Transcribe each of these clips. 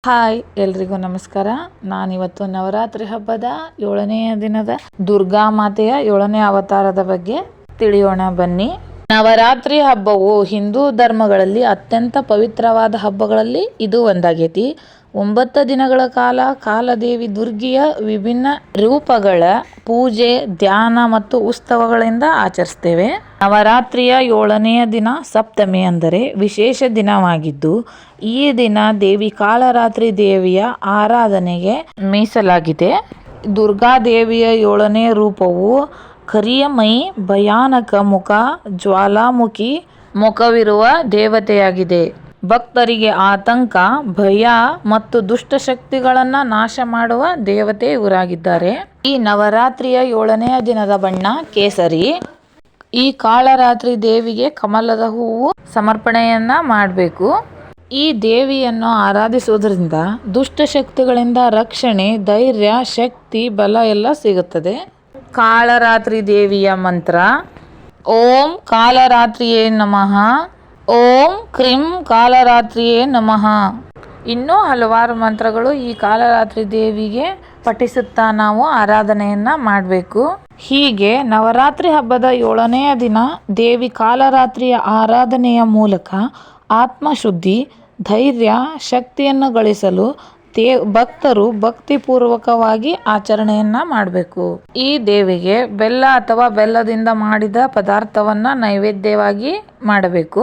Hi ಎಲ್ರಿಗೂ ನಮಸ್ಕಾರ. ನಾನಿವತ್ತು ನವರಾತ್ರಿ ಹಬ್ಬದ 7ನೇ ದಿನದ ದುರ್ಗಾ ಮಾತೆಯ 7ನೇ ಅವತಾರದ ಬಗ್ಗೆ ತಿಳಿಯೋಣ ಬನ್ನಿ. ನವರಾತ್ರಿ ಹಬ್ಬವು ಹಿಂದೂ ಧರ್ಮಗಳಲ್ಲಿ ಅತ್ಯಂತ ಪವಿತ್ರವಾದ ಹಬ್ಬಗಳಲ್ಲಿ ಇದು ಒಂದಾಗೈತಿ. 9 ದಿನಗಳ ಕಾಲ ಕಾಲದೇವಿ ದುರ್ಗಿಯ ವಿಭಿನ್ನ ರೂಪಗಳ ಪೂಜೆ, ಧ್ಯಾನ ಮತ್ತು ಉತ್ಸವಗಳಿಂದ ಆಚರಿಸ್ತೇವೆ. ನವರಾತ್ರಿಯ 7ನೆಯ ದಿನ ಸಪ್ತಮಿ ಅಂದರೆ ವಿಶೇಷ ದಿನವಾಗಿದ್ದು, ಈ ದಿನ ದೇವಿ ಕಾಳರಾತ್ರಿ ದೇವಿಯ ಆರಾಧನೆಗೆ ಮೀಸಲಾಗಿದೆ. ದುರ್ಗಾದೇವಿಯ 7ನೇ ರೂಪವು ಕರಿಯ ಮೈ, ಭಯಾನಕ ಮುಖ, ಜ್ವಾಲಾಮುಖಿ ಮುಖವಿರುವ ದೇವತೆಯಾಗಿದೆ. ಭಕ್ತರಿಗೆ ಆತಂಕ, ಭಯ ಮತ್ತು ದುಷ್ಟಶಕ್ತಿಗಳನ್ನು ನಾಶ ಮಾಡುವ ದೇವತೆ ಇವರಾಗಿದ್ದಾರೆ. ಈ ನವರಾತ್ರಿಯ 7ನೆಯ ದಿನದ ಬಣ್ಣ ಕೇಸರಿ. ಈ ಕಾಳರಾತ್ರಿ ದೇವಿಗೆ ಕಮಲದ ಹೂವು ಸಮರ್ಪಣೆಯನ್ನ ಮಾಡಬೇಕು. ಈ ದೇವಿಯನ್ನು ಆರಾಧಿಸುವುದರಿಂದ ದುಷ್ಟಶಕ್ತಿಗಳಿಂದ ರಕ್ಷಣೆ, ಧೈರ್ಯ, ಶಕ್ತಿ, ಬಲ ಎಲ್ಲ ಸಿಗುತ್ತದೆ. ಕಾಳರಾತ್ರಿ ದೇವಿಯ ಮಂತ್ರ: ಓಂ ಕಾಳರಾತ್ರಿಯೇ ನಮಃ, ಓಂ ಕ್ರೀಂ ಕಾಳರಾತ್ರಿಯೇ ನಮಃ. ಇನ್ನೂ ಹಲವಾರು ಮಂತ್ರಗಳು ಈ ಕಾಳರಾತ್ರಿ ದೇವಿಗೆ ಪಠಿಸುತ್ತಾ ನಾವು ಆರಾಧನೆಯನ್ನ ಮಾಡಬೇಕು. ಹೀಗೆ ನವರಾತ್ರಿ ಹಬ್ಬದ 7ನೆಯ ದಿನ ದೇವಿ ಕಾಳರಾತ್ರಿಯ ಆರಾಧನೆಯ ಮೂಲಕ ಆತ್ಮಶುದ್ಧಿ, ಧೈರ್ಯ, ಶಕ್ತಿಯನ್ನು ಗಳಿಸಲು ಭಕ್ತರು ಭಕ್ತಿಪೂರ್ವಕವಾಗಿ ಆಚರಣೆಯನ್ನ ಮಾಡಬೇಕು. ಈ ದೇವಿಗೆ ಬೆಲ್ಲ ಅಥವಾ ಬೆಲ್ಲದಿಂದ ಮಾಡಿದ ಪದಾರ್ಥವನ್ನ ನೈವೇದ್ಯವಾಗಿ ಮಾಡಬೇಕು.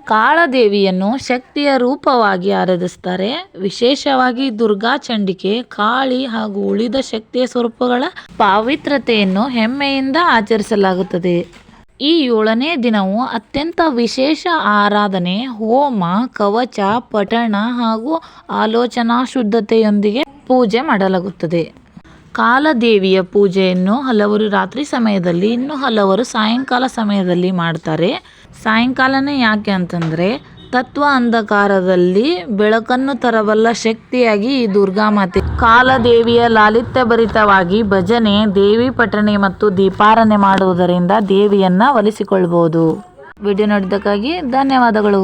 ಕಾಳದೇವಿಯನ್ನು ಶಕ್ತಿಯ ರೂಪವಾಗಿ ಆರಾಧಿಸ್ತಾರೆ. ವಿಶೇಷವಾಗಿ ದುರ್ಗಾ ಚಂಡಿಕೆ, ಕಾಳಿ ಹಾಗೂ ಉಳಿದ ಶಕ್ತಿಯ ಸ್ವರೂಪಗಳ ಪಾವಿತ್ರತೆಯನ್ನು ಹೆಮ್ಮೆಯಿಂದ ಆಚರಿಸಲಾಗುತ್ತದೆ. ಈ 7ನೇ ದಿನವು ಅತ್ಯಂತ ವಿಶೇಷ ಆರಾಧನೆ, ಹೋಮ, ಕವಚ ಪಠಣ ಹಾಗೂ ಆಲೋಚನಾ ಶುದ್ಧತೆಯೊಂದಿಗೆ ಪೂಜೆ ಮಾಡಲಾಗುತ್ತದೆ. ಕಾಳದೇವಿಯ ಪೂಜೆಯನ್ನು ಹಲವರು ರಾತ್ರಿ ಸಮಯದಲ್ಲಿ, ಇನ್ನು ಹಲವರು ಸಾಯಂಕಾಲ ಸಮಯದಲ್ಲಿ ಮಾಡ್ತಾರೆ. ಸಾಯಂಕಾಲನೇ ಯಾಕೆ ಅಂತಂದರೆ, ತತ್ವ ಅಂಧಕಾರದಲ್ಲಿ ಬೆಳಕನ್ನು ತರಬಲ್ಲ ಶಕ್ತಿಯಾಗಿ ಈ ದುರ್ಗಾಮಾತೆ. ಕಾಳದೇವಿಯ ಲಾಲಿತ್ಯಭರಿತವಾಗಿ ಭಜನೆ, ದೇವಿ ಪಠಣೆ ಮತ್ತು ದೀಪಾರಾಧನೆ ಮಾಡುವುದರಿಂದ ದೇವಿಯನ್ನ ಒಲಿಸಿಕೊಳ್ಳಬಹುದು. ವಿಡಿಯೋ ನೋಡಿದ್ದಕ್ಕಾಗಿ ಧನ್ಯವಾದಗಳು.